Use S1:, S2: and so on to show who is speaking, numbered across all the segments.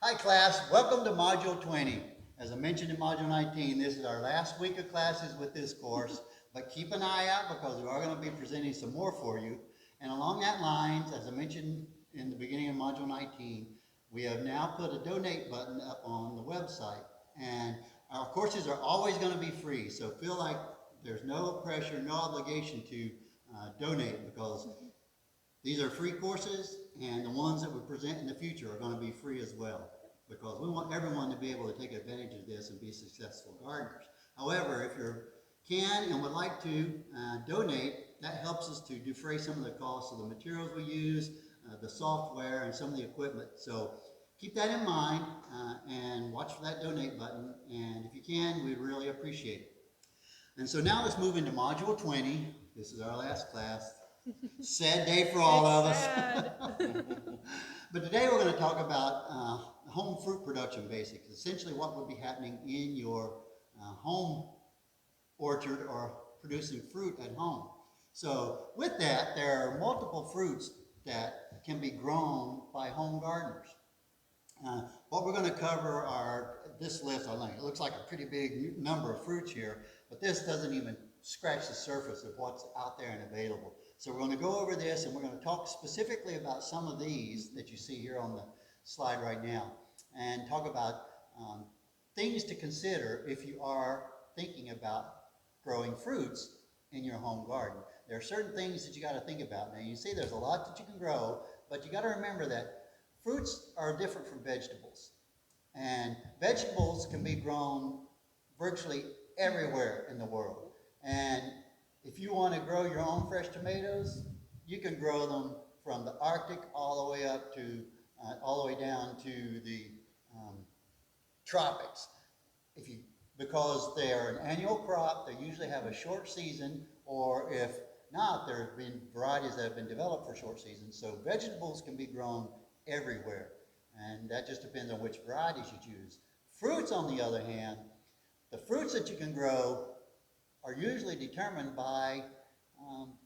S1: Hi class, welcome to Module 20. As I mentioned in Module 19, this is our last week of classes with this course, but keep an eye out because we are going to be presenting some more for you. And along that lines, as I mentioned in the beginning of Module 19, we have now put a donate button up on the website. And our courses are always going to be free, so feel like there's no pressure, no obligation to donate because these are free courses, and the ones that we present in the future are going to be free as well, because we want everyone to be able to take advantage of this and be successful gardeners. However, if you can and would like to donate, that helps us to defray some of the costs of the materials we use, the software, and some of the equipment. So keep that in mind and watch for that donate button, and if you can, we'd really appreciate it. And so now let's move into Module 20. This is our last class. Sad day for all of us. But today we're going to talk about home fruit production basics, essentially what would be happening in your home orchard or producing fruit at home. So with that, there are multiple fruits that can be grown by home gardeners. What we're going to cover are this list. It looks like a pretty big number of fruits here, but this doesn't even scratch the surface of what's out there and available. So we're going to go over this, and we're going to talk specifically about some of these that you see here on the slide right now, and talk about things to consider if you are thinking about growing fruits in your home garden. There are certain things that you got to think about. Now you see there's a lot that you can grow, but you got to remember that fruits are different from vegetables. And vegetables can be grown virtually everywhere in the world. And if you want to grow your own fresh tomatoes, you can grow them from the Arctic all the way up to, all the way down to the tropics. Because they are an annual crop, they usually have a short season, or if not, there have been varieties that have been developed for short seasons. So vegetables can be grown everywhere, and that just depends on which varieties you choose. Fruits, on the other hand, the fruits that you can grow are usually determined by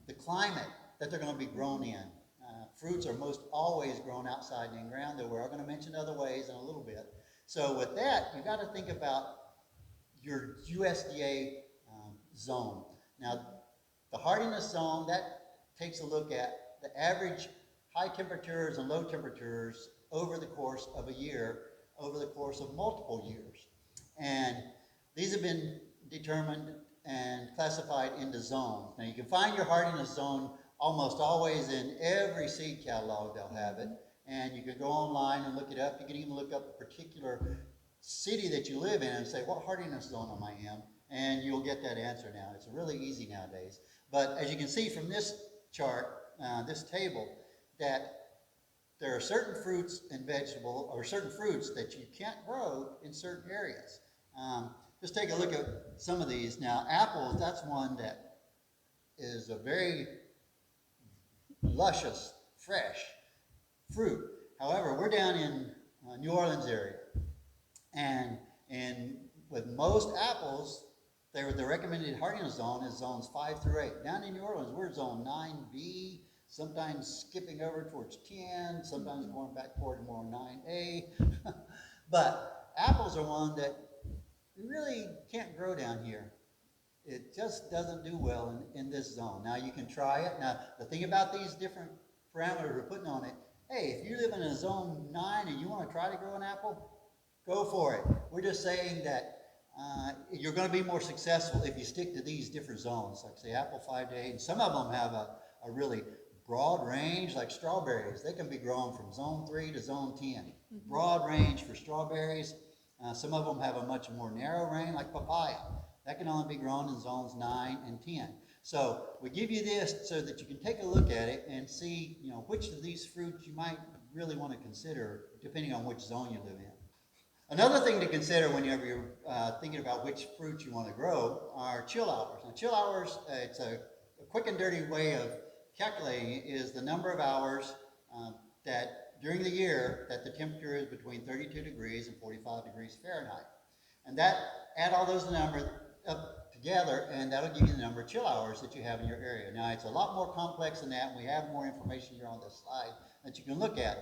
S1: the climate that they're going to be grown in. Fruits are most always grown outside and in ground, though we're going to mention other ways in a little bit. So with that, you've got to think about your USDA zone. Now, the hardiness zone, that takes a look at the average high temperatures and low temperatures over the course of a year, over the course of multiple years. And these have been determined and classified into zones. Now you can find your hardiness zone almost always in every seed catalog, they'll have it. And you can go online and look it up. You can even look up a particular city that you live in and say, what hardiness zone am I in? And you'll get that answer now. It's really easy nowadays. But as you can see from this chart, this table, that there are certain fruits and vegetables, or certain fruits that you can't grow in certain areas. Just take a look at some of these. Now, apples, that's one that is a very luscious, fresh fruit. However, we're down in New Orleans area, and with most apples, the recommended hardiness zone is zones 5 through 8. Down in New Orleans, we're zone 9B, sometimes skipping over towards 10, sometimes going back toward more 9A. But apples are one that you really can't grow down here. It just doesn't do well in this zone. Now you can try it. Now the thing about these different parameters we're putting on it, hey, if you live in a zone 9 and you want to try to grow an apple, go for it. We're just saying that you're going to be more successful if you stick to these different zones, like say apple 5 to 8. And some of them have a really broad range, like strawberries. They can be grown from zone 3 to zone 10. Broad range for strawberries. Some of them have a much more narrow range, like papaya. That can only be grown in zones 9 and 10. So we give you this so that you can take a look at it and see, which of these fruits you might really want to consider, depending on which zone you live in. Another thing to consider whenever you're thinking about which fruits you want to grow are chill hours. Now, chill hours, it's a quick and dirty way of calculating it, is the number of hours that during the year that the temperature is between 32 degrees and 45 degrees Fahrenheit. And that, add all those numbers up together, and that'll give you the number of chill hours that you have in your area. Now, it's a lot more complex than that, and we have more information here on this slide that you can look at.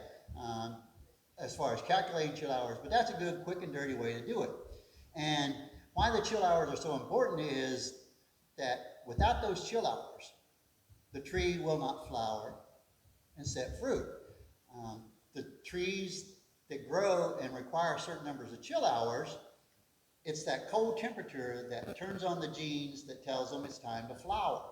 S1: as far as calculating chill hours, but that's a good, quick, and dirty way to do it. And why the chill hours are so important is that without those chill hours, the tree will not flower and set fruit. The trees that grow and require certain numbers of chill hours, it's that cold temperature that turns on the genes that tells them it's time to flower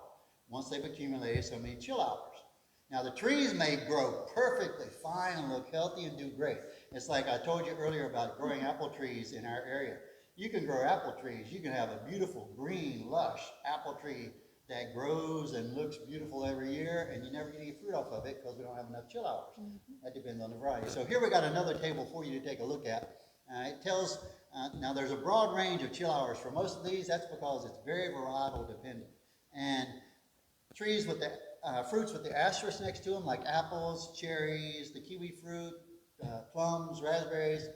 S1: once they've accumulated so many chill hours. Now the trees may grow perfectly fine and look healthy and do great. It's like I told you earlier about growing apple trees in our area. You can grow apple trees. You can have a beautiful green, lush apple tree that grows and looks beautiful every year, and you never get any fruit off of it because we don't have enough chill hours. That depends on the variety. So here we got another table for you to take a look at. It tells, now there's a broad range of chill hours for most of these. That's because it's very varietal dependent. And trees with the fruits with the asterisk next to them, like apples, cherries, the kiwi fruit, plums, raspberries,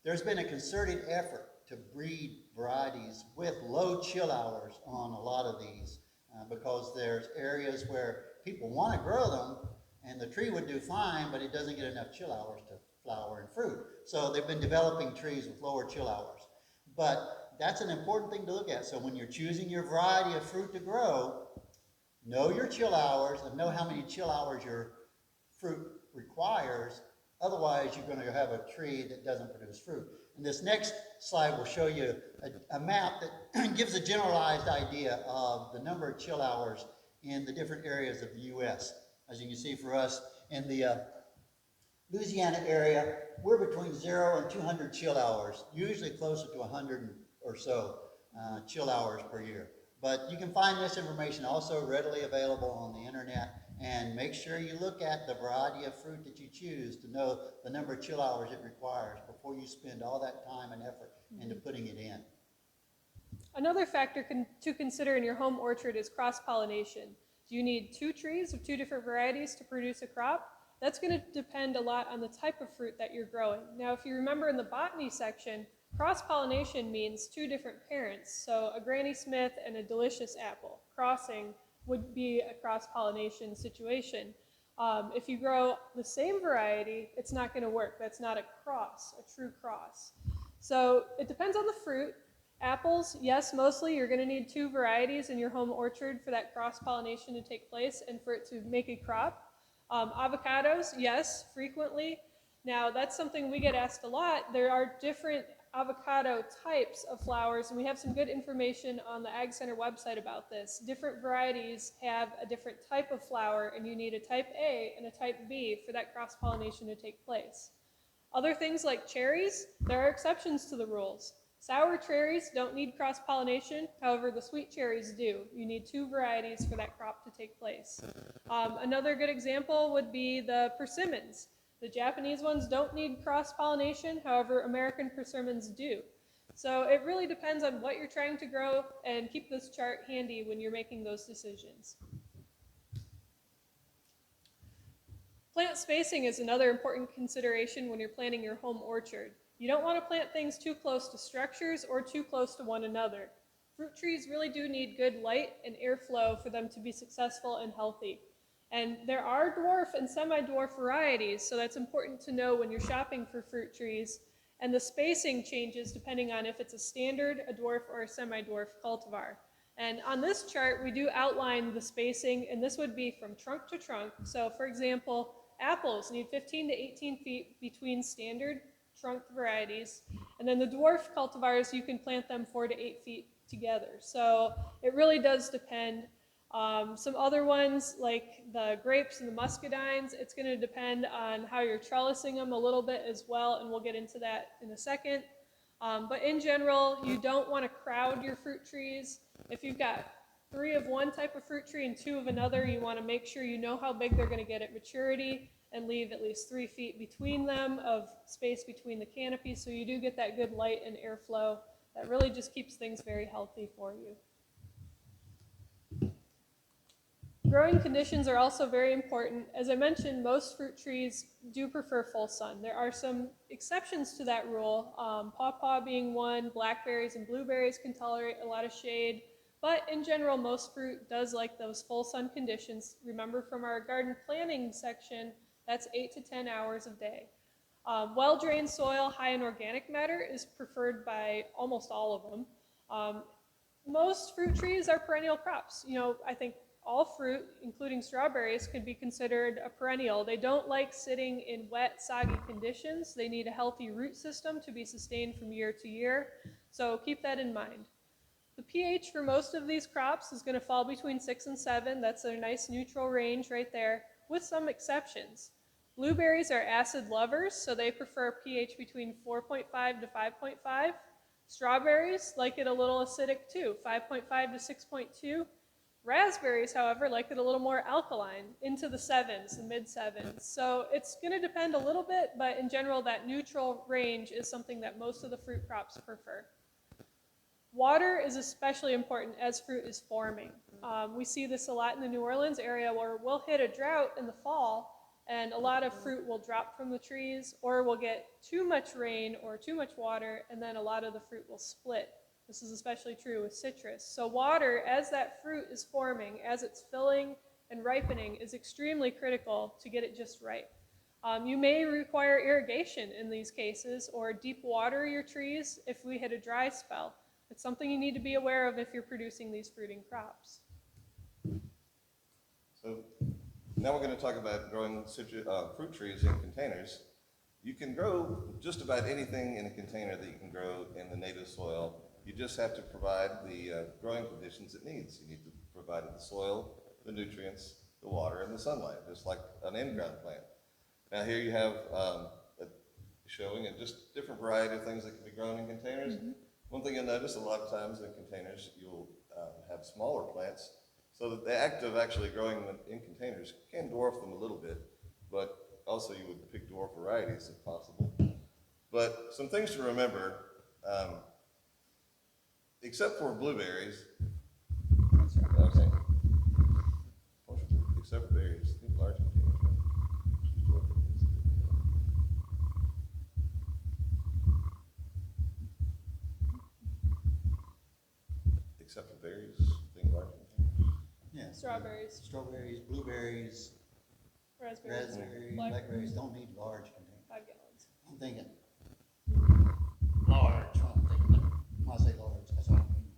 S1: there's been a concerted effort to breed varieties with low chill hours on a lot of these because there's areas where people want to grow them and the tree would do fine, but it doesn't get enough chill hours to flower and fruit. So they've been developing trees with lower chill hours. But that's an important thing to look at. So when you're choosing your variety of fruit to grow, know your chill hours and know how many chill hours your fruit requires. Otherwise, you're going to have a tree that doesn't produce fruit. And this next slide will show you a map that gives a generalized idea of the number of chill hours in the different areas of the U.S. As you can see for us in the Louisiana area, we're between 0 and 200 chill hours, usually closer to 100 or so chill hours per year. But you can find this information also readily available on the internet, and make sure you look at the variety of fruit that you choose to know the number of chill hours it requires before you spend all that time and effort into putting it in.
S2: Another factor to consider in your home orchard is cross-pollination. Do you need 2 trees of 2 different varieties to produce a crop? That's going to depend a lot on the type of fruit that you're growing. Now, if you remember in the botany section, cross-pollination means 2 different parents. So a Granny Smith and a delicious apple. Crossing would be a cross-pollination situation. If you grow the same variety, it's not going to work. That's not a cross, a true cross. So it depends on the fruit. Apples, yes, mostly you're going to need 2 varieties in your home orchard for that cross-pollination to take place and for it to make a crop. Avocados, yes, frequently. Now, that's something we get asked a lot. There are different avocado types of flowers, and we have some good information on the AgCenter website about this. Different varieties have a different type of flower, and you need a type A and a type B for that cross-pollination to take place. Other things like cherries, there are exceptions to the rules. Sour cherries don't need cross-pollination, however the sweet cherries do. You need 2 varieties for that crop to take place. Another good example would be the persimmons. The Japanese ones don't need cross-pollination, however American persimmons do. So it really depends on what you're trying to grow, and keep this chart handy when you're making those decisions. Plant spacing is another important consideration when you're planting your home orchard. You don't want to plant things too close to structures or too close to one another. Fruit trees really do need good light and airflow for them to be successful and healthy. And there are dwarf and semi-dwarf varieties, so that's important to know when you're shopping for fruit trees. And the spacing changes depending on if it's a standard, a dwarf, or a semi-dwarf cultivar. And on this chart, we do outline the spacing, and this would be from trunk to trunk. So for example, apples need 15 to 18 feet between standard trunk varieties, and then the dwarf cultivars, you can plant them 4 to 8 feet together. So it really does depend. Some other ones like the grapes and the muscadines, it's going to depend on how you're trellising them a little bit as well, and we'll get into that in a second. But in general, you don't want to crowd your fruit trees. If you've got 3 of one type of fruit tree and 2 of another, you want to make sure you know how big they're going to get at maturity and leave at least 3 feet between them of space between the canopies, so you do get that good light and airflow. That really just keeps things very healthy for you. Growing conditions are also very important. As I mentioned, most fruit trees do prefer full sun. There are some exceptions to that rule, pawpaw being one. Blackberries and blueberries can tolerate a lot of shade, but in general, most fruit does like those full sun conditions. Remember from our garden planning section, that's 8 to 10 hours a day. Well-drained soil, high in organic matter is preferred by almost all of them. Most fruit trees are perennial crops. You know, I think all fruit, including strawberries, could be considered a perennial. They don't like sitting in wet, soggy conditions. They need a healthy root system to be sustained from year to year. So keep that in mind. The pH for most of these crops is going to fall between 6 and 7. That's a nice neutral range right there, with some exceptions. Blueberries are acid lovers, so they prefer pH between 4.5 to 5.5. Strawberries like it a little acidic too, 5.5 to 6.2. Raspberries, however, like it a little more alkaline, into the 7s, the mid-7s. So it's going to depend a little bit, but in general, that neutral range is something that most of the fruit crops prefer. Water is especially important as fruit is forming. We see this a lot in the New Orleans area where we'll hit a drought in the fall and a lot of fruit will drop from the trees, or we'll get too much rain or too much water, and then a lot of the fruit will split. This is especially true with citrus. So water, as that fruit is forming, as it's filling and ripening, is extremely critical to get it just right. You may require irrigation in these cases, or deep water your trees if we hit a dry spell. It's something you need to be aware of if you're producing these fruiting crops.
S3: So now we're going to talk about growing fruit trees in containers. You can grow just about anything in a container that you can grow in the native soil. You just have to provide the growing conditions it needs. You need to provide the soil, the nutrients, the water, and the sunlight, just like an in-ground plant. Now here you have showing just different variety of things that can be grown in containers. Mm-hmm. One thing you'll notice a lot of times in containers, you'll have smaller plants, so that the act of actually growing them in containers can dwarf them a little bit, but also you would pick dwarf varieties if possible. But some things to remember, except for blueberries, except for berries, large containers. Except for berries, think large containers.
S1: Yeah.
S2: Strawberries.
S1: Strawberries, blueberries,
S2: Raspberries.
S1: blackberries don't need large containers.
S2: 5 gallons.
S1: I'm thinking large. When I say large, that's what I mean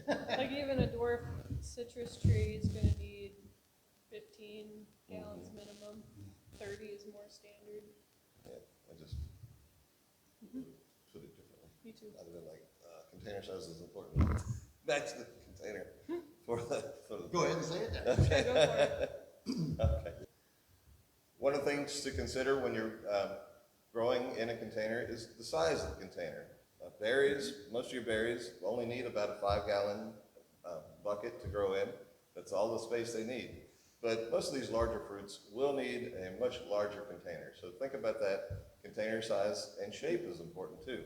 S1: large.
S2: Like even a dwarf citrus tree is going to need 15 gallons minimum. 30 is more standard.
S3: Yeah, I just put it differently.
S2: Me too.
S3: Other than like container size is important. Back to the container for the
S1: Go ahead and say it then.
S3: Okay.
S2: Go for it.
S3: Okay. One of the things to consider when you're growing in a container is the size of the container. Berries, most of your berries only need about a 5-gallon bucket to grow in. That's all the space they need. But most of these larger fruits will need a much larger container. So think about that. Container size and shape is important too.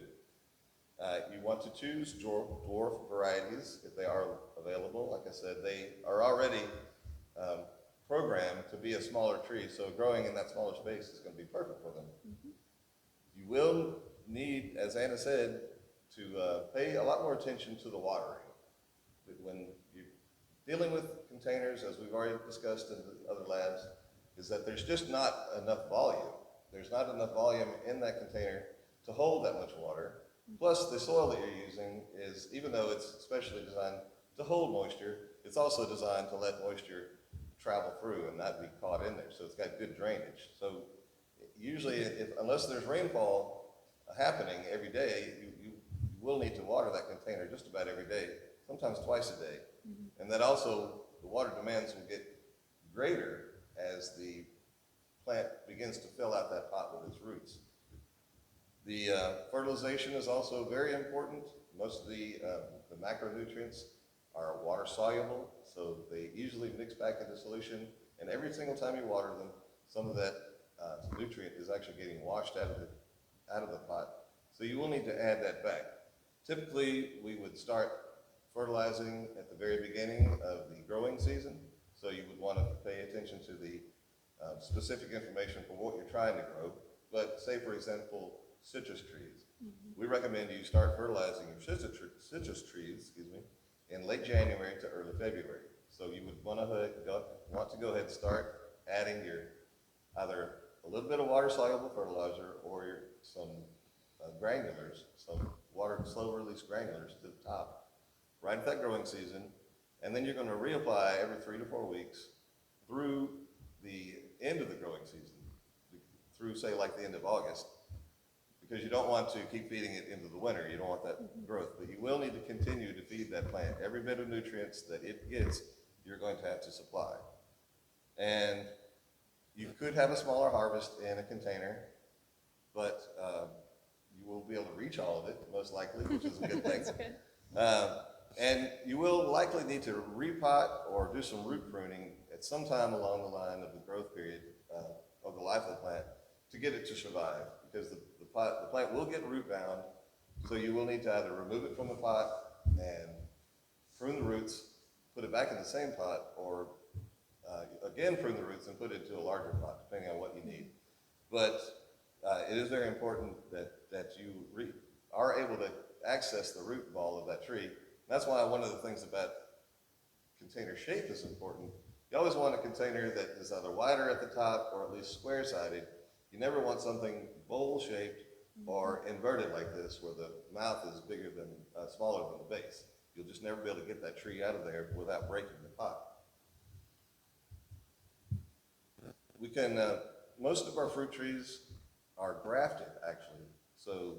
S3: You want to choose dwarf varieties if they are available. Like I said, they are already programmed to be a smaller tree, so growing in that smaller space is going to be perfect for them. Mm-hmm. You will need, as Anna said, to pay a lot more attention to the watering. When you're dealing with containers, as we've already discussed in the other labs, is that there's just not enough volume. There's not enough volume in that container to hold that much water. Plus, the soil that you're using is, even though it's specially designed to hold moisture, it's also designed to let moisture travel through and not be caught in there. So it's got good drainage. So usually, unless there's rainfall happening every day, you will need to water that container just about every day, sometimes twice a day. Mm-hmm. And that also, the water demands will get greater as the plant begins to fill out that pot with its roots. The fertilization is also very important. Most of the macronutrients are water soluble, so they easily mix back into solution, and every single time you water them, some of that nutrient is actually getting washed out of the pot. So you will need to add that back. Typically, we would start fertilizing at the very beginning of the growing season, so you would want to pay attention to the specific information for what you're trying to grow. But say, for example, citrus trees. Mm-hmm. We recommend you start fertilizing your citrus trees, in late January to early February. So you would want to go ahead and start adding your either a little bit of water-soluble fertilizer or some granulars, some water slow-release granulars to the top, right at that growing season, and then you're going to reapply every 3 to 4 weeks through the end of the growing season, through say like the end of August, because you don't want to keep feeding it into the winter. You don't want that growth, but you will need to continue to feed that plant. Every bit of nutrients that it gets, you're going to have to supply. And you could have a smaller harvest in a container, but you will be able to reach all of it, most likely, which is a good thing.
S2: That's good.
S3: And you will likely need to repot or do some root pruning at some time along the line of the growth period of the life of the plant to get it to survive, because the plant will get root bound, so you will need to either remove it from the pot and prune the roots, put it back in the same pot, or again prune the roots and put it into a larger pot, depending on what you need. But it is very important that you are able to access the root ball of that tree. That's why one of the things about container shape is important. You always want a container that is either wider at the top or at least square-sided. You never want something bowl-shaped or inverted like this, where the mouth is bigger than, smaller than the base. You'll just never be able to get that tree out of there without breaking the pot. We can, most of our fruit trees are grafted, actually. So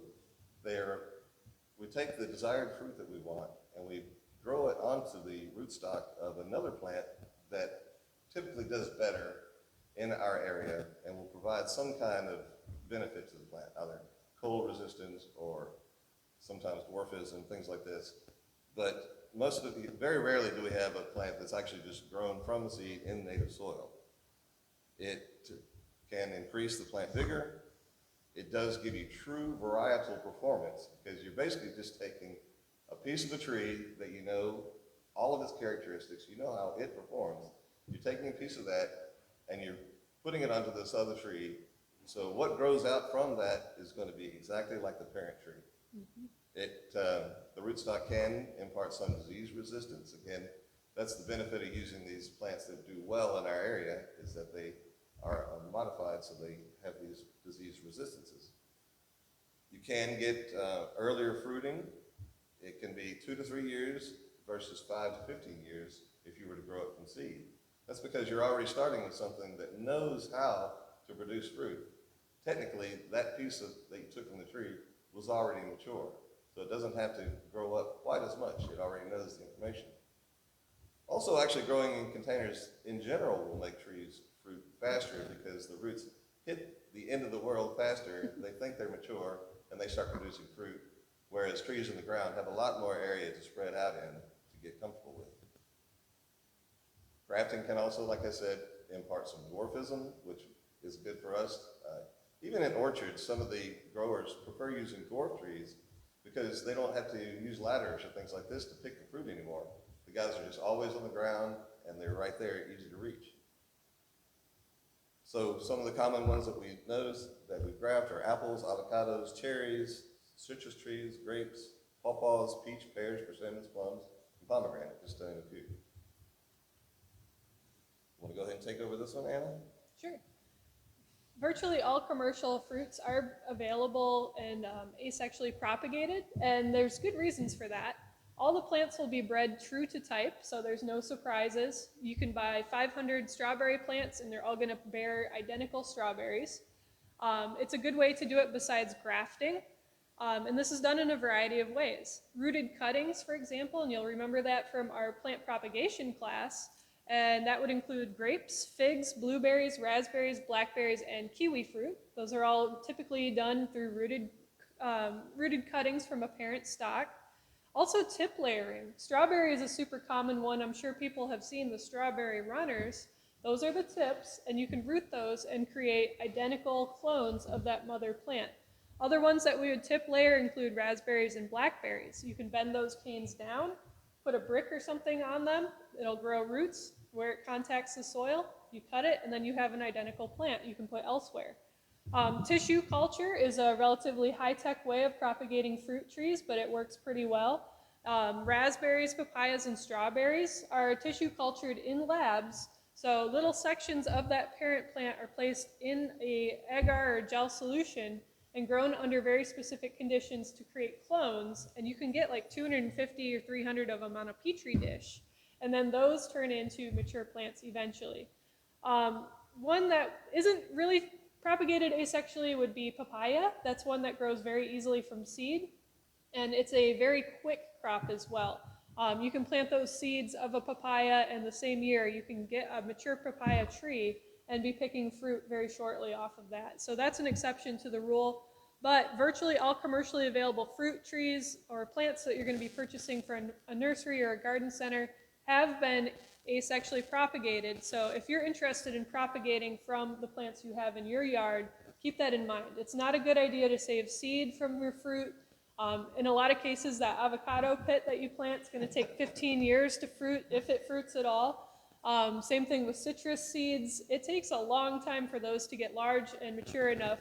S3: we take the desired fruit that we want and we grow it onto the rootstock of another plant that typically does better in our area and will provide some kind of benefit to the plant, either cold resistance or sometimes dwarfism, things like this. But very rarely do we have a plant that's actually just grown from the seed in native soil. It can increase the plant vigor. It does give you true varietal performance, because you're basically just taking a piece of a tree that you know all of its characteristics, you know how it performs. You're taking a piece of that and you're putting it onto this other tree. So what grows out from that is going to be exactly like the parent tree. The rootstock can impart some disease resistance. Again, that's the benefit of using these plants that do well in our area, is that they are modified so they have these disease resistances. You can get earlier fruiting. It can be 2 to 3 years versus 5 to 15 years if you were to grow it from seed. That's because you're already starting with something that knows how to produce fruit. Technically, that piece that you took from the tree was already mature, so it doesn't have to grow up quite as much. It already knows the information. Also, actually growing in containers in general will make trees fruit faster, because the roots hit the end of the world faster. They think they're mature and they start producing fruit, whereas trees in the ground have a lot more area to spread out in to get comfortable with. Grafting can also, like I said, impart some dwarfism, which is good for us. Even in orchards, some of the growers prefer using dwarf trees because they don't have to use ladders or things like this to pick the fruit anymore. The guys are just always on the ground and they're right there, easy to reach. So some of the common ones that we notice that we graft are apples, avocados, cherries, citrus trees, grapes, pawpaws, peach, pears, persimmons, plums, and pomegranate, just to name a few. Want to go ahead and take over this one, Anna?
S2: Sure. Virtually all commercial fruits are available and asexually propagated, and there's good reasons for that. All the plants will be bred true to type, so there's no surprises. You can buy 500 strawberry plants and they're all going to bear identical strawberries. It's a good way to do it besides grafting, and this is done in a variety of ways. Rooted cuttings, for example, and you'll remember that from our plant propagation class, and that would include grapes, figs, blueberries, raspberries, blackberries, and kiwi fruit. Those are all typically done through rooted cuttings from a parent stock. Also tip layering. Strawberry is a super common one. I'm sure people have seen the strawberry runners. Those are the tips, and you can root those and create identical clones of that mother plant. Other ones that we would tip layer include raspberries and blackberries. You can bend those canes down, put a brick or something on them. It'll grow roots where it contacts the soil. You cut it, and then you have an identical plant you can put elsewhere. Tissue culture is a relatively high-tech way of propagating fruit trees, but it works pretty well. Raspberries, papayas, and strawberries are tissue cultured in labs So little sections of that parent plant are placed in a agar or gel solution and grown under very specific conditions to create clones, and you can get like 250 or 300 of them on a petri dish, and then those turn into mature plants eventually. One that isn't really propagated asexually would be papaya. That's one that grows very easily from seed, and it's a very quick crop as well. You can plant those seeds of a papaya, and the same year you can get a mature papaya tree and be picking fruit very shortly off of that. So that's an exception to the rule. But virtually all commercially available fruit trees or plants that you're going to be purchasing from a nursery or a garden center have been asexually propagated. So if you're interested in propagating from the plants you have in your yard, keep that in mind. It's not a good idea to save seed from your fruit. In a lot of cases, that avocado pit that you plant is going to take 15 years to fruit, if it fruits at all. Same thing with citrus seeds. It takes a long time for those to get large and mature enough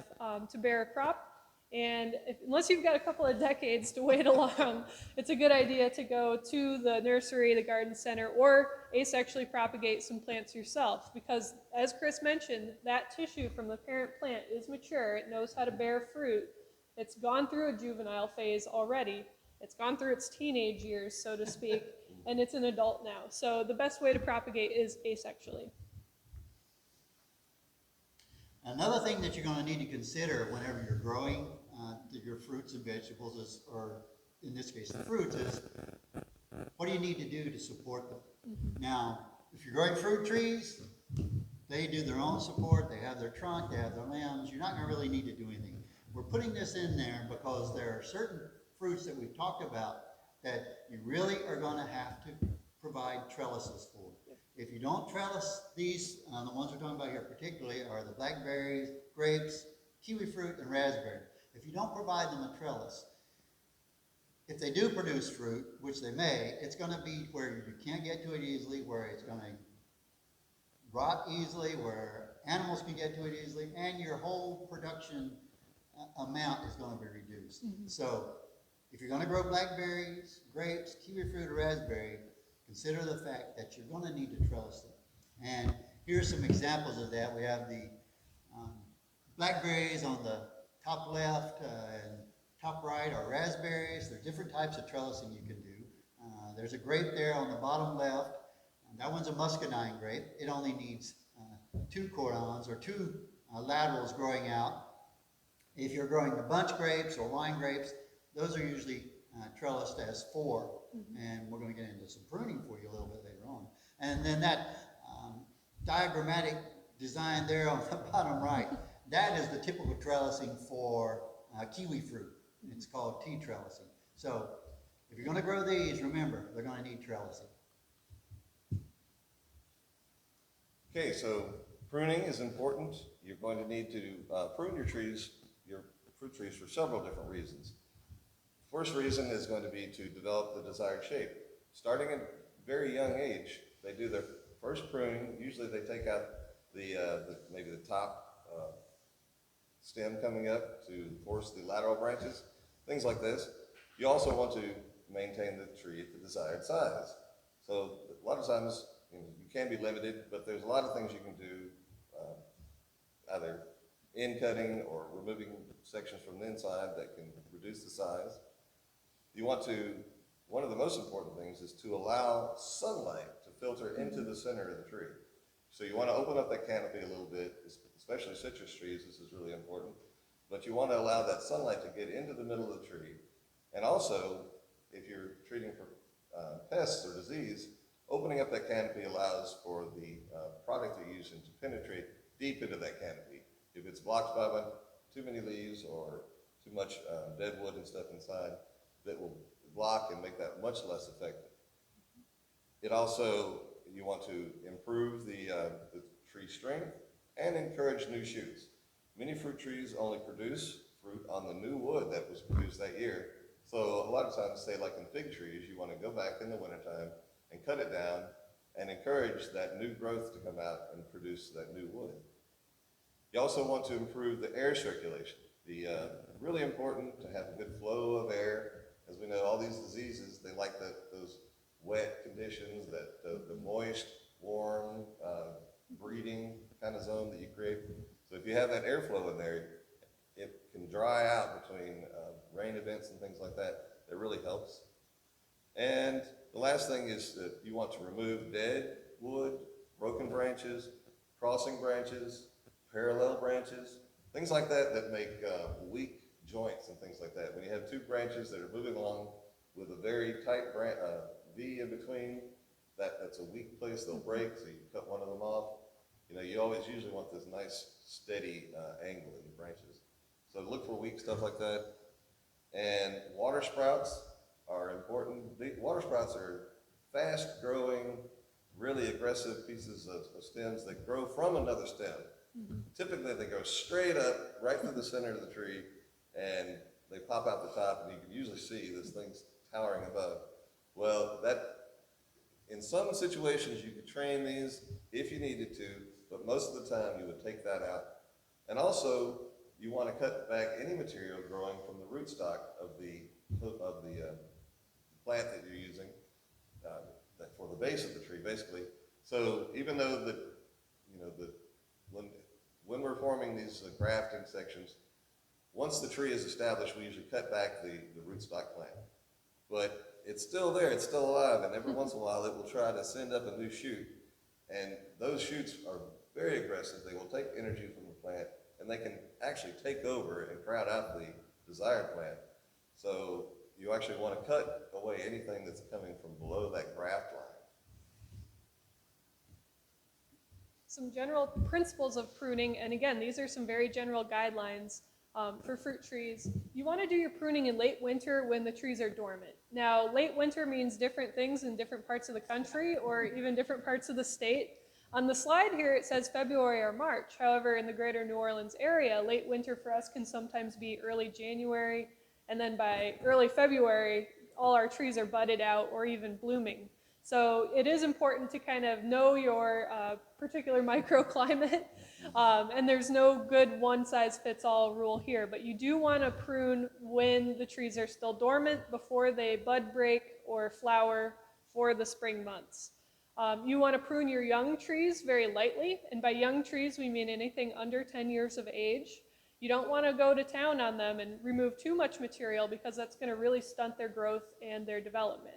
S2: to bear a crop. And unless you've got a couple of decades to wait along, it's a good idea to go to the nursery, the garden center, or asexually propagate some plants yourself. Because as Chris mentioned, that tissue from the parent plant is mature. It knows how to bear fruit. It's gone through a juvenile phase already. It's gone through its teenage years, so to speak, and it's an adult now. So the best way to propagate is asexually.
S1: Another thing that you're going to need to consider whenever you're growing your fruits and vegetables is, or in this case the fruits, is what do you need to do to support them? Now, if you're growing fruit trees, they do their own support, they have their trunk, they have their limbs, you're not going to really need to do anything. We're putting this in there because there are certain fruits that we've talked about that you really are going to have to provide trellises for. If you don't trellis these, the ones we're talking about here particularly are the blackberries, grapes, kiwi fruit, and raspberry. If you don't provide them a trellis, if they do produce fruit, which they may, it's going to be where you can't get to it easily, where it's going to rot easily, where animals can get to it easily, and your whole production amount is going to be reduced. So if you're going to grow blackberries, grapes, kiwi fruit, or raspberry, consider the fact that you're going to need to trellis them. And here's some examples of that. We have the blackberries on the top left and top right are raspberries. There are different types of trellising you can do. There's a grape there on the bottom left. That one's a muscadine grape. It only needs 2 cordons or 2 laterals growing out. If you're growing the bunch grapes or wine grapes, those are usually trellised as 4. And we're going to get into some pruning for you a little bit later on. And then that diagrammatic design there on the bottom right, that is the typical trellising for kiwi fruit. It's called T-trellising. So if you're going to grow these, remember, they're going to need trellising.
S3: Okay, so pruning is important. You're going to need to prune your trees, your fruit trees, for several different reasons. First reason is going to be to develop the desired shape. Starting at a very young age, they do their first pruning. Usually they take out maybe the top stem coming up to force the lateral branches, things like this. You also want to maintain the tree at the desired size. So a lot of times you can be limited, but there's a lot of things you can do, either in cutting or removing sections from the inside that can reduce the size. You want to, one of the most important things is to allow sunlight to filter into the center of the tree. So you want to open up that canopy a little bit, especially citrus trees, this is really important. But you want to allow that sunlight to get into the middle of the tree. And also, if you're treating for pests or disease, opening up that canopy allows for the product you're using to penetrate deep into that canopy. If it's blocked by too many leaves or too much dead wood and stuff inside, that will block and make that much less effective. It also, you want to improve the tree strength and encourage new shoots. Many fruit trees only produce fruit on the new wood that was produced that year. So a lot of times, say like in fig trees, you want to go back in the wintertime and cut it down and encourage that new growth to come out and produce that new wood. You also want to improve the air circulation. Really important to have a good flow of air. As we know, all these diseases, they like those wet conditions, the moist, warm, breeding kind of zone that you create. So if you have that airflow in there, it can dry out between rain events and things like that. That really helps. And the last thing is that you want to remove dead wood, broken branches, crossing branches, parallel branches, things like that that make weak joints and things like that. When you have two branches that are moving along with a very tight V in between, that's a weak place, they'll break, so you can cut one of them off. You know, you always usually want this nice steady angle in your branches. So look for weak stuff like that. And water sprouts are important. The water sprouts are fast growing, really aggressive pieces of stems that grow from another stem. Mm-hmm. Typically they go straight up right through the center of the tree and they pop out the top, and you can usually see this thing's towering above. Well, in some situations you could train these if you needed to, but most of the time you would take that out. And also you want to cut back any material growing from the rootstock of the plant that you're using for the base of the tree, basically. So even though when we're forming these grafting sections, once the tree is established, we usually cut back the rootstock plant. But it's still there, it's still alive, and every once in a while it will try to send up a new shoot. And those shoots are very aggressive. They will take energy from the plant, and they can actually take over and crowd out the desired plant. So you actually want to cut away anything that's coming from below that graft line.
S2: Some general principles of pruning, and again, these are some very general guidelines for fruit trees. You want to do your pruning in late winter when the trees are dormant. Now, late winter means different things in different parts of the country or even different parts of the state. On the slide here, it says February or March. However, in the greater New Orleans area, late winter for us can sometimes be early January, and then by early February, all our trees are budded out or even blooming. So it is important to kind of know your particular microclimate, and there's no good one-size-fits-all rule here, but you do want to prune when the trees are still dormant before they bud break or flower for the spring months. You want to prune your young trees very lightly, and by young trees we mean anything under 10 years of age. You don't want to go to town on them and remove too much material because that's going to really stunt their growth and their development.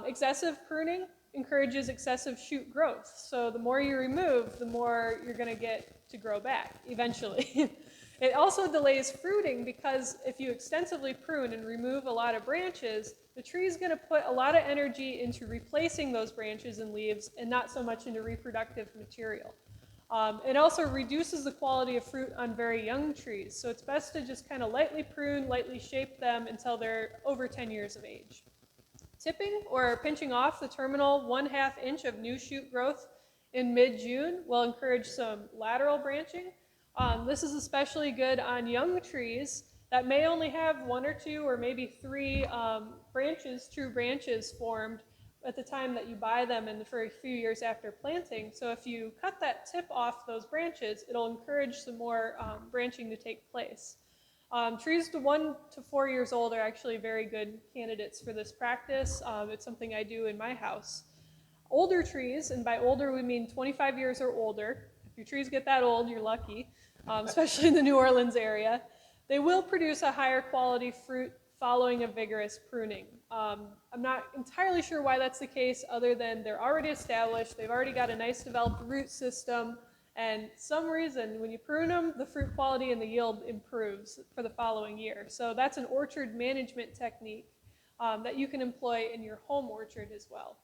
S2: Excessive pruning encourages excessive shoot growth. So the more you remove, the more you're going to get to grow back eventually. It also delays fruiting because if you extensively prune and remove a lot of branches, the tree is going to put a lot of energy into replacing those branches and leaves and not so much into reproductive material. It also reduces the quality of fruit on very young trees. So it's best to just kind of lightly prune, lightly shape them until they're over 10 years of age. Tipping or pinching off the terminal 1/2 inch of new shoot growth in mid-June will encourage some lateral branching. This is especially good on young trees that may only have 1 or 2 or maybe 3 true branches formed at the time that you buy them and for a few years after planting. So if you cut that tip off those branches, it'll encourage some more branching to take place. Trees to 1 to 4 years old are actually very good candidates for this practice. It's something I do in my house. Older trees, and by older we mean 25 years or older. If your trees get that old, you're lucky, especially in the New Orleans area. They will produce a higher quality fruit following a vigorous pruning. I'm not entirely sure why that's the case other than they're already established, they've already got a nice developed root system, and some reason when you prune them, the fruit quality and the yield improves for the following year. So that's an orchard management technique that you can employ in your home orchard as well.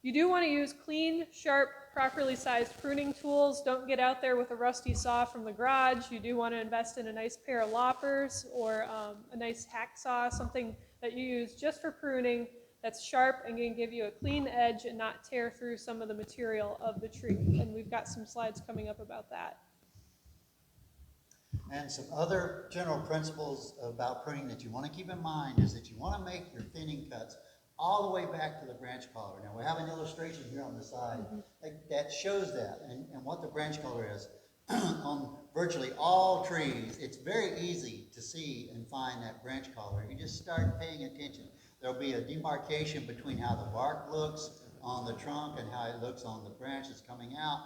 S2: You do want to use clean, sharp, properly sized pruning tools. Don't get out there with a rusty saw from the garage. You do want to invest in a nice pair of loppers or a nice hacksaw, something that you use just for pruning that's sharp and can give you a clean edge and not tear through some of the material of the tree. And we've got some slides coming up about that.
S1: And some other general principles about pruning that you want to keep in mind is that you want to make your thinning cuts all the way back to the branch collar. Now we have an illustration here on the side that shows that and what the branch collar is. On virtually all trees, it's very easy to see and find that branch collar. You just start paying attention. There'll be a demarcation between how the bark looks on the trunk and how it looks on the branches coming out,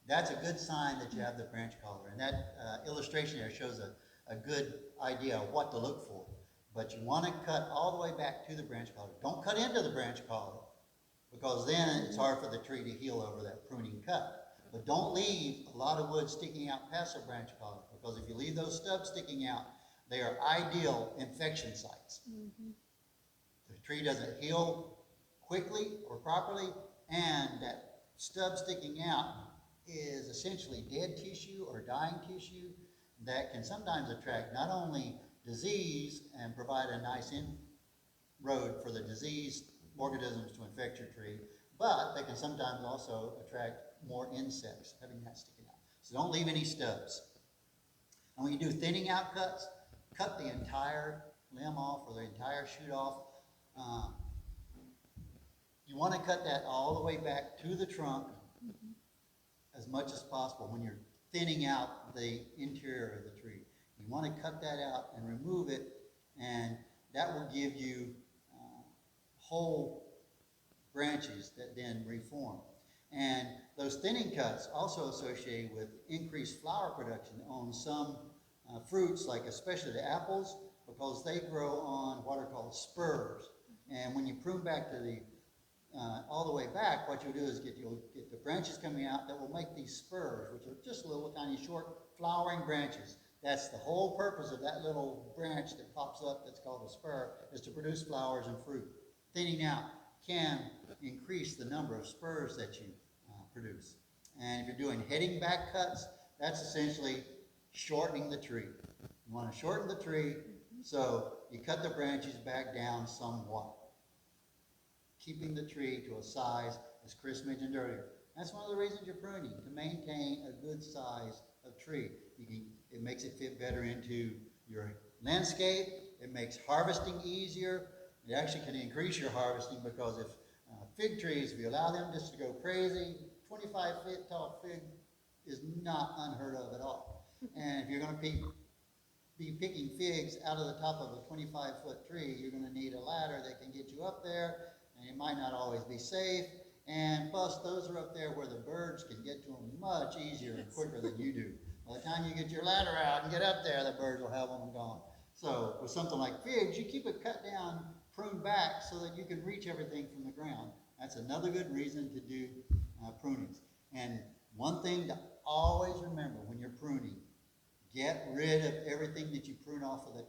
S1: that's a good sign that you have the branch collar. And that illustration there shows a good idea of what to look for. But you want to cut all the way back to the branch collar. Don't cut into the branch collar, because then it's hard for the tree to heal over that pruning cut. But don't leave a lot of wood sticking out past the branch collar, because if you leave those stubs sticking out, they are ideal infection sites. The tree doesn't heal quickly or properly, and that stub sticking out is essentially dead tissue or dying tissue that can sometimes attract not only disease and provide a nice inroad for the diseased organisms to infect your tree, but they can sometimes also attract more insects having that sticking out. So don't leave any stubs. And when you do thinning out cuts, cut the entire limb off or the entire shoot off. You want to cut that all the way back to the trunk as much as possible when you're thinning out the interior of the tree. You want to cut that out and remove it, and that will give you whole branches that then reform. And those thinning cuts also associated with increased flower production on some fruits, like especially the apples, because they grow on what are called spurs. And when you prune back to the all the way back, what you'll do is you'll get the branches coming out that will make these spurs, which are just little tiny short flowering branches. That's the whole purpose of that little branch that pops up that's called a spur, is to produce flowers and fruit. Thinning out can increase the number of spurs that you produce. And if you're doing heading back cuts, that's essentially shortening the tree. You want to shorten the tree, so you cut the branches back down somewhat, keeping the tree to a size, as Chris mentioned earlier. That's one of the reasons you're pruning, to maintain a good size of tree. It makes it fit better into your landscape. It makes harvesting easier. It actually can increase your harvesting, because if fig trees, if you allow them just to go crazy, 25-foot tall fig is not unheard of at all. And if you're going to be picking figs out of the top of a 25-foot tree, you're going to need a ladder that can get you up there, and it might not always be safe. And plus, those are up there where the birds can get to them much easier and quicker than you do. By the time you get your ladder out and get up there, the birds will have them gone. So with something like figs, you keep it cut down, pruned back, so that you can reach everything from the ground. That's another good reason to do prunings. And one thing to always remember when you're pruning, get rid of everything that you prune off of the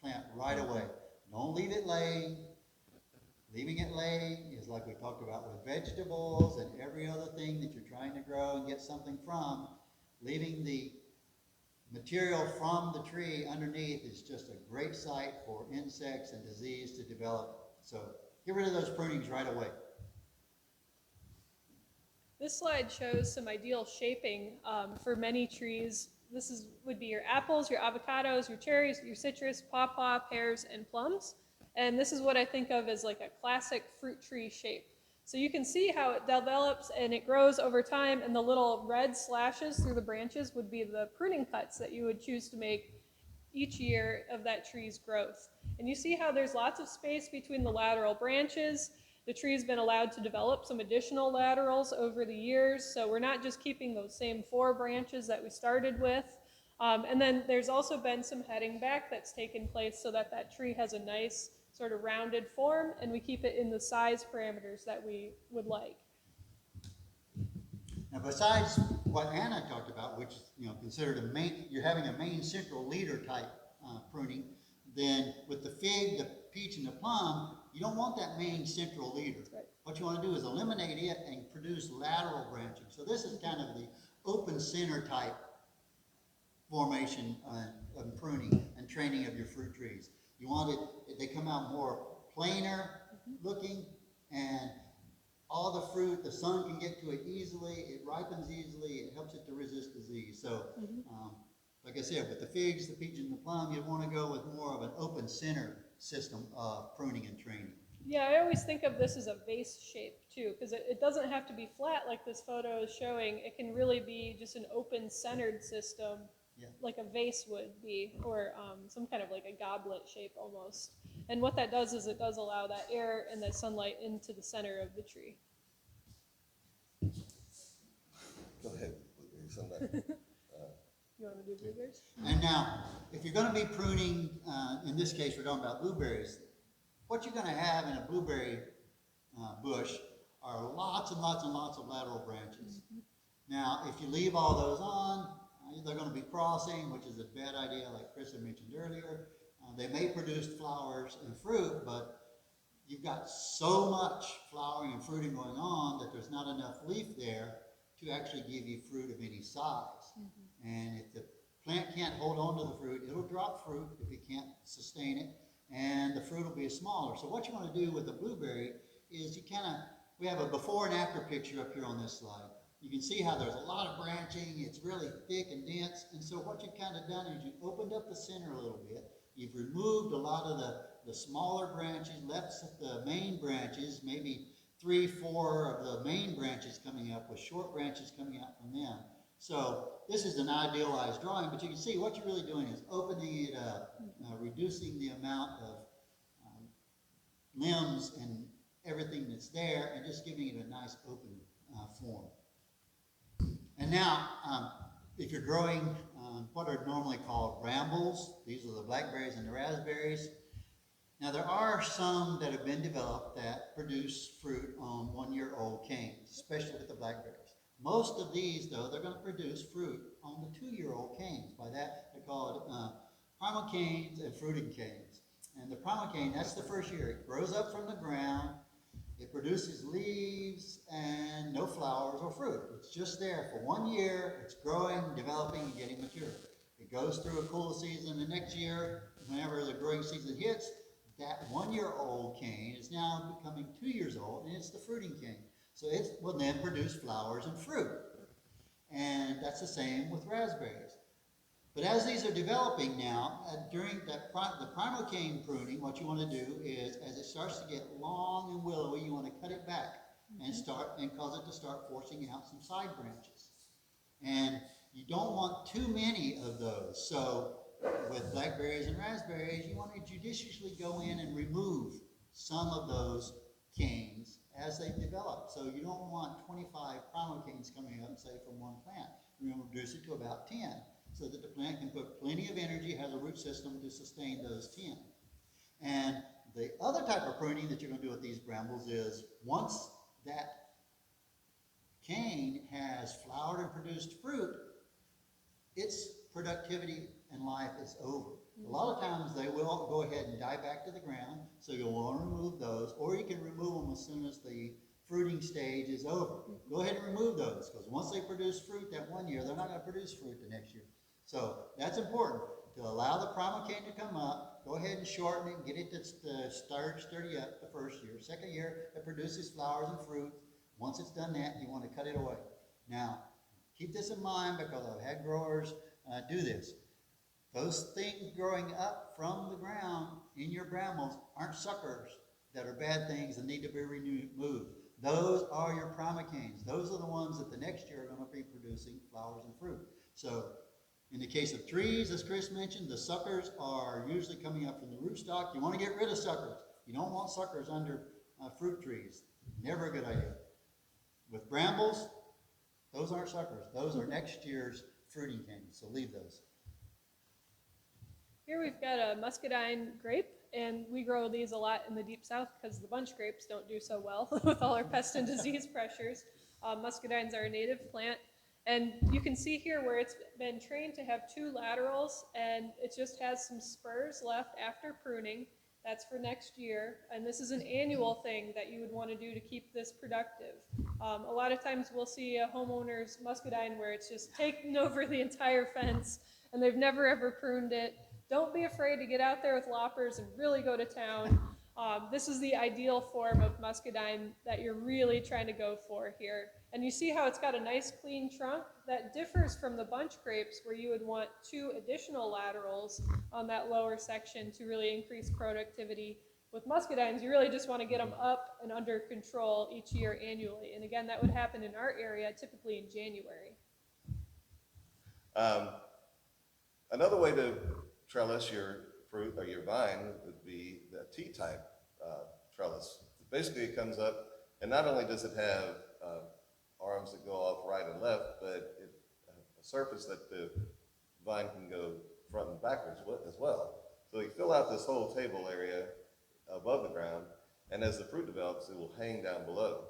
S1: plant right away. Don't leave it laying. Leaving it laying is like we talked about with vegetables and every other thing that you're trying to grow and get something from. Leaving the material from the tree underneath is just a great site for insects and disease to develop. So get rid of those prunings right away.
S2: This slide shows some ideal shaping for many trees. This would be your apples, your avocados, your cherries, your citrus, pawpaw, pears, and plums. And this is what I think of as like a classic fruit tree shape. So you can see how it develops and it grows over time, and the little red slashes through the branches would be the pruning cuts that you would choose to make each year of that tree's growth. And you see how there's lots of space between the lateral branches. The tree's been allowed to develop some additional laterals over the years, so we're not just keeping those same 4 branches that we started with. And then there's also been some heading back that's taken place so that that tree has a nice sort of rounded form, and we keep it in the size parameters that we would like.
S1: Now, besides what Anna talked about, which is considered you're having a main central leader type pruning, then with the fig, the peach, and the plum, you don't want that main central leader.
S2: Right.
S1: What you want to do is eliminate it and produce lateral branching. So this is kind of the open center type formation of pruning and training of your fruit trees. You want they come out more plainer looking, and all the fruit, the sun can get to it easily, it ripens easily, it helps it to resist disease. So, like I said, with the figs, the peach, and the plum, you want to go with more of an open center system of pruning and training.
S2: Yeah, I always think of this as a vase shape too, because it doesn't have to be flat like this photo is showing. It can really be just an open centered system, like a vase would be, or some kind of like a goblet shape almost. And what that does is it does allow that air and that sunlight into the center of the tree.
S3: Go ahead. Somebody.
S2: You want to do blueberries?
S1: And now, if you're gonna be pruning, in this case, we're talking about blueberries, what you're gonna have in a blueberry bush are lots and lots and lots of lateral branches. Now, if you leave all those on, they're gonna be crossing, which is a bad idea, like Chris had mentioned earlier. They may produce flowers and fruit, but you've got so much flowering and fruiting going on that there's not enough leaf there to actually give you fruit of any size. And if the plant can't hold on to the fruit, it'll drop fruit if it can't sustain it, and the fruit will be smaller. So what you want to do with a blueberry is we have a before and after picture up here on this slide. You can see how there's a lot of branching, it's really thick and dense, and so what you've kind of done is you've opened up the center a little bit, you've removed a lot of the smaller branches, left the main branches, maybe 3, 4 of the main branches coming up with short branches coming out from them. So this is an idealized drawing, but you can see what you're really doing is opening it up, reducing the amount of limbs and everything that's there, and just giving it a nice open form. And now, if you're growing what are normally called brambles, these are the blackberries and the raspberries. Now there are some that have been developed that produce fruit on 1-year-old canes, especially with the blackberries. Most of these, though, they're going to produce fruit on the 2-year-old canes. By that, they're called primal canes and fruiting canes. And the primal cane, that's the first year. It grows up from the ground, it produces leaves and no flowers or fruit. It's just there for 1 year, it's growing, developing, and getting mature. It goes through a cool season. The next year, whenever the growing season hits, that 1-year-old cane is now becoming 2 years old, and it's the fruiting cane. So it will then produce flowers and fruit. And that's the same with raspberries. But as these are developing now, during the primal cane pruning, what you want to do is, as it starts to get long and willowy, you want to cut it back and cause it to start forcing out some side branches. And you don't want too many of those. So with blackberries and raspberries, you want to judiciously go in and remove some of those canes as they develop. So you don't want 25 primal canes coming up, say, from one plant. You're going to reduce it to about 10, so that the plant can put plenty of energy, has a root system to sustain those 10. And the other type of pruning that you're going to do with these brambles is, once that cane has flowered and produced fruit, its productivity and life is over. A lot of times they will go ahead and die back to the ground, so you'll want to remove those, or you can remove them as soon as the fruiting stage is over. Go ahead and remove those, because once they produce fruit that 1 year, they're not going to produce fruit the next year. So that's important, to allow the primal cane to come up. Go ahead and shorten it, get it to start sturdy up the first year. Second year, it produces flowers and fruit. Once it's done that, you want to cut it away. Now, keep this in mind, because I've had growers do this. Those things growing up from the ground in your brambles aren't suckers that are bad things that need to be removed. Those are your primal canes. Those are the ones that the next year are going to be producing flowers and fruit. So in the case of trees, as Chris mentioned, the suckers are usually coming up from the rootstock. You want to get rid of suckers. You don't want suckers under fruit trees. Never a good idea. With brambles, those aren't suckers. Those are next year's fruiting canes, so leave those.
S2: Here we've got a muscadine grape, and we grow these a lot in the deep south because the bunch grapes don't do so well with all our pest and disease pressures. Muscadines are a native plant, and you can see here where it's been trained to have 2 laterals, and it just has some spurs left after pruning. That's for next year, and this is an annual thing that you would want to do to keep this productive. A lot of times we'll see a homeowner's muscadine where it's just taken over the entire fence, and they've never ever pruned it. Don't be afraid to get out there with loppers and really go to town. This is the ideal form of muscadine that you're really trying to go for here. And you see how it's got a nice clean trunk? That differs from the bunch grapes, where you would want 2 additional laterals on that lower section to really increase productivity. With muscadines, you really just want to get them up and under control each year annually. And again, that would happen in our area typically in January.
S3: Another way to trellis your fruit or your vine would be the T-type trellis. Basically, it comes up, and not only does it have arms arms that go off right and left, but a surface that the vine can go front and backwards as well. So you fill out this whole table area above the ground, and as the fruit develops, it will hang down below.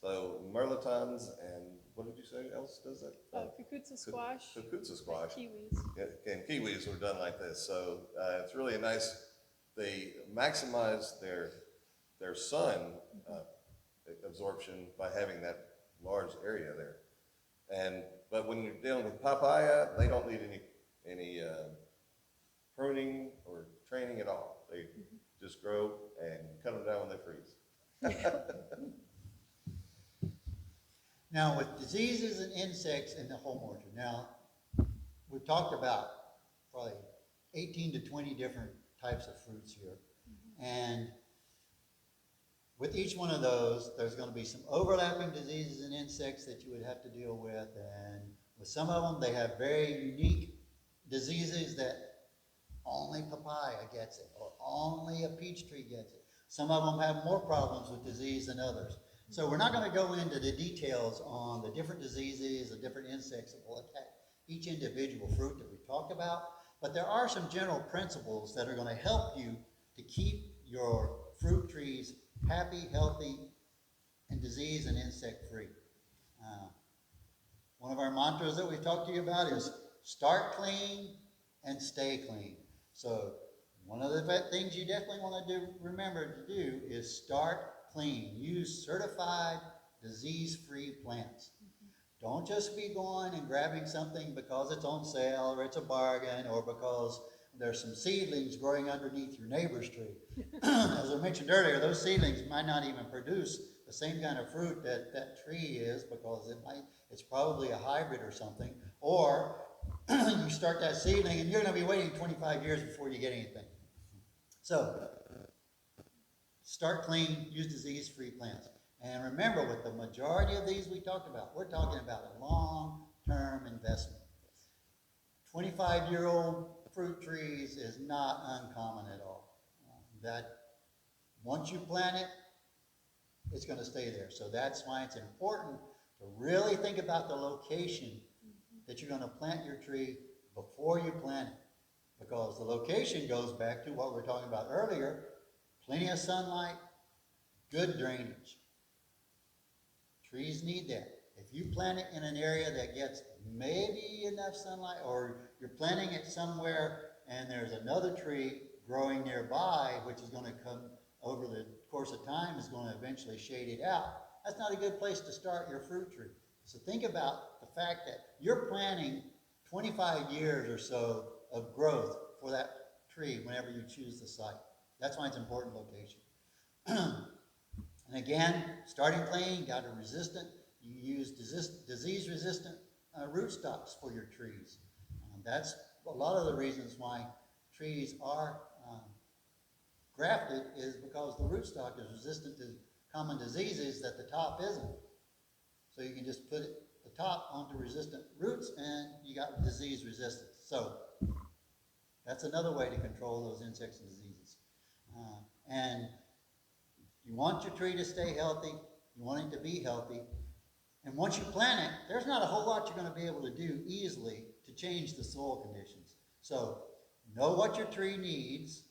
S3: So mirlitons and what did you say else does that?
S2: Kukutsu squash.
S3: Kukutsu squash.
S2: Kiwis.
S3: Yeah, and kiwis were done like this. So it's really a nice, they maximize their sun absorption by having that large area there. But when you're dealing with papaya, they don't need any pruning or training at all. They just grow and cut them down when they freeze.
S1: Now, with diseases and insects in the home orchard, now, we've talked about probably 18 to 20 different types of fruits here. And with each one of those, there's going to be some overlapping diseases and insects that you would have to deal with. And with some of them, they have very unique diseases that only papaya gets it, or only a peach tree gets it. Some of them have more problems with disease than others. So we're not going to go into the details on the different diseases, the different insects that will attack each individual fruit that we talked about, but there are some general principles that are going to help you to keep your fruit trees happy, healthy, and disease and insect free. One of our mantras that we talked to you about is start clean and stay clean. So one of the things you definitely want to remember to do is start clean. Use certified disease-free plants. Don't just be going and grabbing something because it's on sale or it's a bargain or because there's some seedlings growing underneath your neighbor's tree. As I mentioned earlier, those seedlings might not even produce the same kind of fruit that that tree is because it's probably a hybrid or something. Or you start that seedling and you're going to be waiting 25 years before you get anything. So start clean, use disease-free plants. And remember, with the majority of these we talked about, we're talking about a long-term investment. 25-year-old fruit trees is not uncommon at all. That once you plant it, it's going to stay there. So that's why it's important to really think about the location that you're going to plant your tree before you plant it. Because the location goes back to what we were talking about earlier, plenty of sunlight, good drainage. Trees need that. If you plant it in an area that gets maybe enough sunlight, or you're planting it somewhere and there's another tree growing nearby, which is going to come over the course of time, is going to eventually shade it out, that's not a good place to start your fruit tree. So think about the fact that you're planting 25 years or so of growth for that tree whenever you choose the site. That's why it's important location. And again, starting clean, got a resistant, you use disease-resistant rootstocks for your trees. That's a lot of the reasons why trees are grafted, is because the rootstock is resistant to common diseases that the top isn't. So you can just put the top onto resistant roots and you got disease resistance. So that's another way to control those insects and diseases. And you want your tree to stay healthy, you want it to be healthy, and once you plant it, there's not a whole lot you're going to be able to do easily to change the soil conditions. So know what your tree needs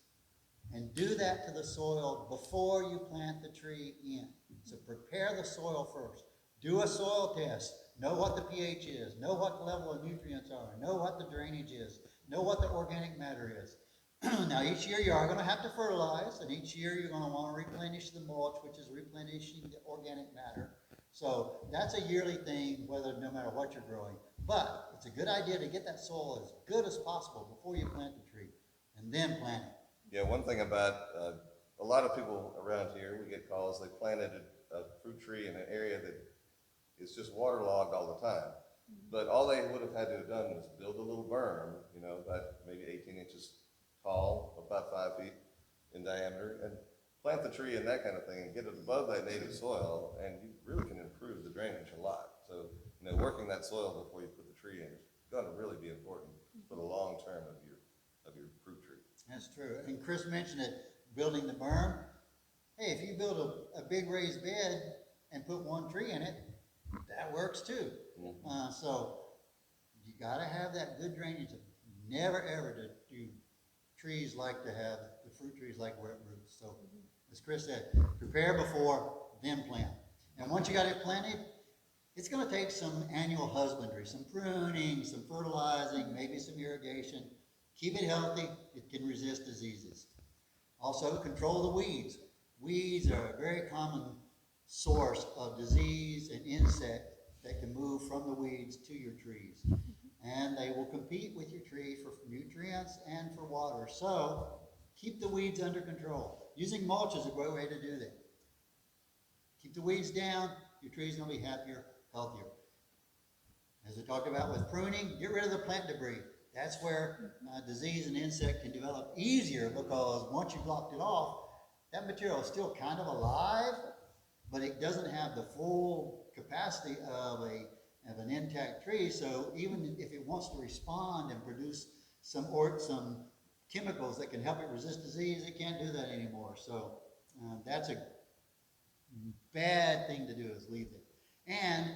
S1: and do that to the soil before you plant the tree in. So prepare the soil first. Do a soil test. Know what the pH is. Know what the level of nutrients are. Know what the drainage is. Know what the organic matter is. Now each year you are going to have to fertilize, and each year you're going to want to replenish the mulch, which is replenishing the organic matter. So that's a yearly thing, no matter what you're growing. But it's a good idea to get that soil as good as possible before you plant the tree, and then plant it.
S3: Yeah, one thing about a lot of people around here, we get calls, they planted a fruit tree in an area that is just waterlogged all the time. But all they would have had to have done was build a little berm, about maybe 18 inches tall, about 5 feet in diameter, and plant the tree in that kind of thing and get it above that native soil, and you really can improve the drainage a lot. So, working that soil before you put the tree in is going to really be important for the long term of your fruit tree.
S1: That's true. And Chris mentioned it, building the berm. Hey, if you build a big raised bed and put one tree in it, that works too. So you gotta have that good drainage. Never ever do trees like to have, the fruit trees like wet roots. So as Chris said, prepare before, then plant. And once you got it planted, it's gonna take some annual husbandry, some pruning, some fertilizing, maybe some irrigation. Keep it healthy, it can resist diseases. Also, control the weeds. Weeds are a very common source of disease and insect that can move from the weeds to your trees. And they will compete with your tree for nutrients and for water. So, keep the weeds under control. Using mulch is a great way to do that. Keep the weeds down, your tree's gonna be happier, healthier. As we talked about with pruning, get rid of the plant debris. That's where disease and insect can develop easier, because once you've locked it off, that material is still kind of alive, but it doesn't have the full capacity of an intact tree. So even if it wants to respond and produce some chemicals that can help it resist disease, it can't do that anymore. So that's a bad thing to do, is leave it. And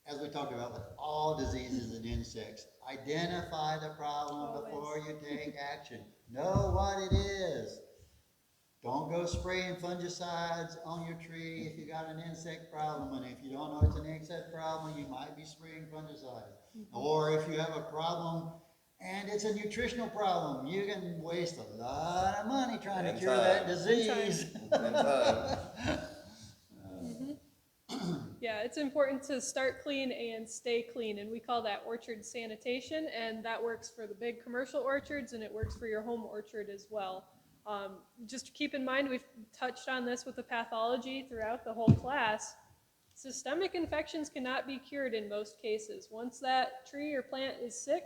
S1: as we talked about with all diseases and insects, identify the problem before you take action. Know what it is. Don't go spraying fungicides on your tree if you got an insect problem, and if you don't know it's an insect problem, you might be spraying fungicides. Or if you have a problem and it's a nutritional problem, you can waste a lot of money trying to cure that disease.
S3: And time.
S2: Yeah, it's important to start clean and stay clean, and we call that orchard sanitation, and that works for the big commercial orchards, and it works for your home orchard as well. Just keep in mind, we've touched on this with the pathology throughout the whole class. Systemic infections cannot be cured in most cases. Once that tree or plant is sick,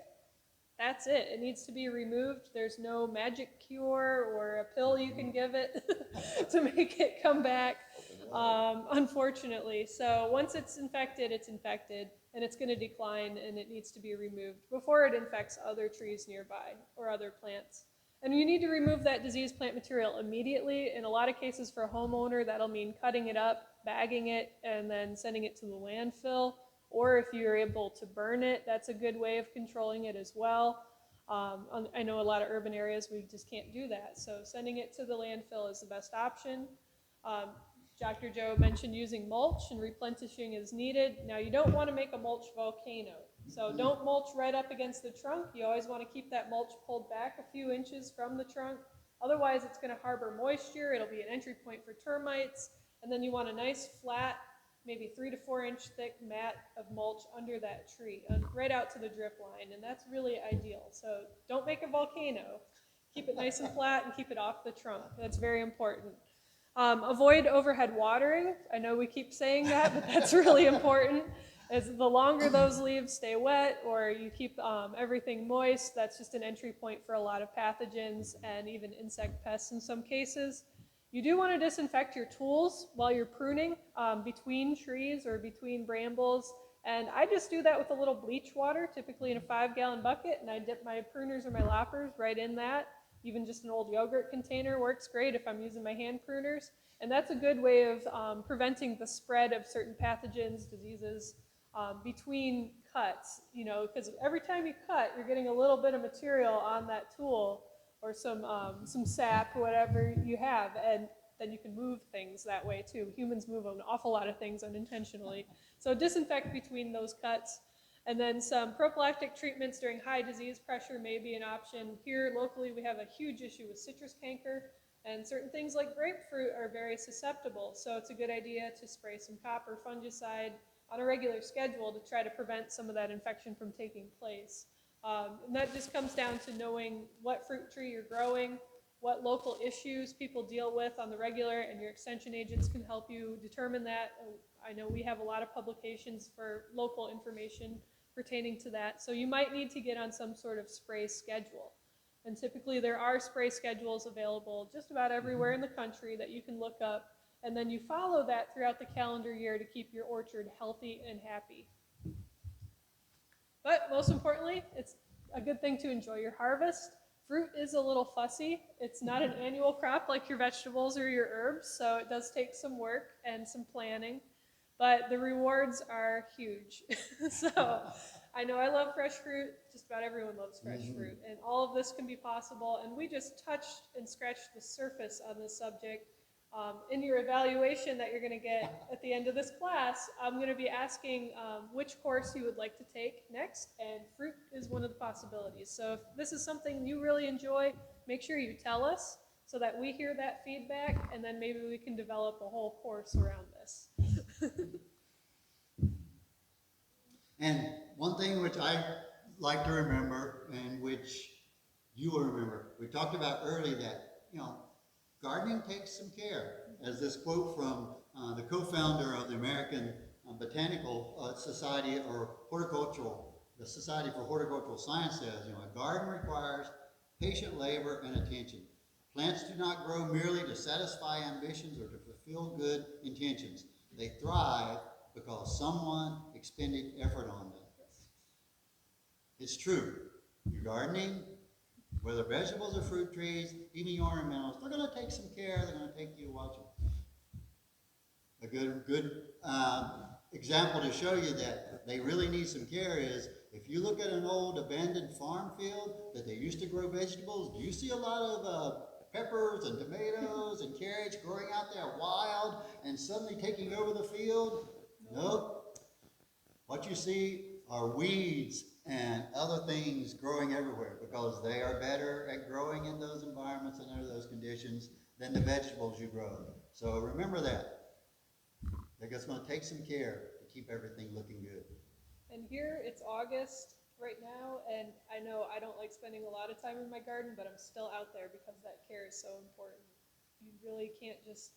S2: that's it. It needs to be removed. There's no magic cure or a pill you can give it to make it come back, unfortunately. So once it's infected, and it's going to decline, and it needs to be removed before it infects other trees nearby or other plants. And you need to remove that diseased plant material immediately. In a lot of cases for a homeowner, that'll mean cutting it up, bagging it, and then sending it to the landfill. Or if you're able to burn it, that's a good way of controlling it as well. I know a lot of urban areas we just can't do that, so sending it to the landfill is the best option. Dr. Joe mentioned using mulch and replenishing as needed. Now, you don't want to make a mulch volcano, so don't mulch right up against the trunk. You always want to keep that mulch pulled back a few inches from the trunk. Otherwise, it's going to harbor moisture. It'll be an entry point for termites. And then you want a nice flat, maybe 3 to 4 inch thick mat of mulch under that tree, right out to the drip line, and that's really ideal. So don't make a volcano. Keep it nice and flat and keep it off the trunk. That's very important. Avoid overhead watering. I know we keep saying that, but that's really important. As the longer those leaves stay wet, or you keep everything moist, that's just an entry point for a lot of pathogens and even insect pests in some cases. You do want to disinfect your tools while you're pruning between trees or between brambles. And I just do that with a little bleach water, typically in a 5-gallon bucket, and I dip my pruners or my loppers right in that. Even just an old yogurt container works great if I'm using my hand pruners. And that's a good way of preventing the spread of certain pathogens, diseases between cuts, you know, because every time you cut, you're getting a little bit of material on that tool, or some sap, whatever you have, and then you can move things that way too. Humans move an awful lot of things unintentionally. So disinfect between those cuts. And then some prophylactic treatments during high disease pressure may be an option. Here locally we have a huge issue with citrus canker, and certain things like grapefruit are very susceptible. So it's a good idea to spray some copper fungicide on a regular schedule to try to prevent some of that infection from taking place. And that just comes down to knowing what fruit tree you're growing, what local issues people deal with on the regular, and your extension agents can help you determine that. I know we have a lot of publications for local information pertaining to that, so you might need to get on some sort of spray schedule. And typically there are spray schedules available just about everywhere in the country that you can look up, and then you follow that throughout the calendar year to keep your orchard healthy and happy. But most importantly, it's a good thing to enjoy your harvest. Fruit is a little fussy. It's not an annual crop like your vegetables or your herbs, so it does take some work and some planning. but the rewards are huge. So I know I love fresh fruit, just about everyone loves fresh fruit, and all of this can be possible, and we just touched and scratched the surface on this subject. In your evaluation that you're going to get at the end of this class, I'm going to be asking which course you would like to take next, and fruit is one of the possibilities. So if this is something you really enjoy, make sure you tell us so that we hear that feedback, and then maybe we can develop a whole course around this.
S1: And one thing which I like to remember, and which you will remember, we talked about early that, gardening takes some care. As this quote from the co-founder of the American Botanical Society, or the Society for Horticultural Science says, a garden requires patient labor and attention. Plants do not grow merely to satisfy ambitions or to fulfill good intentions. They thrive because someone expended effort on them. It's true. Your gardening, whether vegetables or fruit trees, even your ornamentals, they're going to take some care. They're going to take you to watch them. A good example to show you that they really need some care is, if you look at an old abandoned farm field that they used to grow vegetables, do you see a lot of peppers and tomatoes and carrots growing out there wild and suddenly taking over the field? Nope. What you see are weeds and other things growing everywhere because they are better at growing in those environments and under those conditions than the vegetables you grow. So remember that. It's going to take some care to keep everything looking good.
S2: And here it's August right now, and I know I don't like spending a lot of time in my garden, but I'm still out there because that care is so important. You really can't just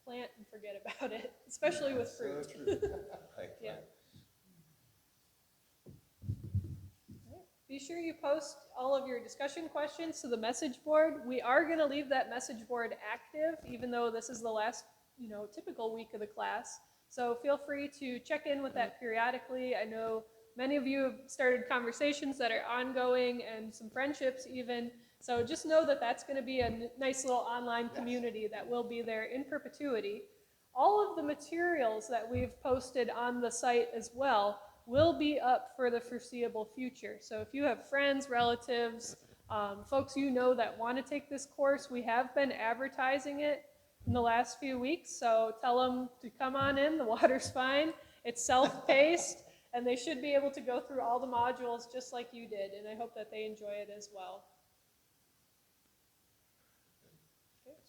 S2: plant and forget about it, especially with fruit.
S3: So true. Right,
S2: Yeah.
S3: right.
S2: Be sure you post all of your discussion questions to the message board. We are going to leave that message board active, even though this is the last, typical week of the class. So feel free to check in with that periodically. I know many of you have started conversations that are ongoing and some friendships even. So just know that that's going to be a nice little online community that will be there in perpetuity. All of the materials that we've posted on the site as well will be up for the foreseeable future. So if you have friends, relatives, folks that want to take this course, we have been advertising it in the last few weeks, so tell them to come on in. The water's fine. It's self-paced, and they should be able to go through all the modules just like you did, and I hope that they enjoy it as well.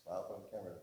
S3: Smile from the camera.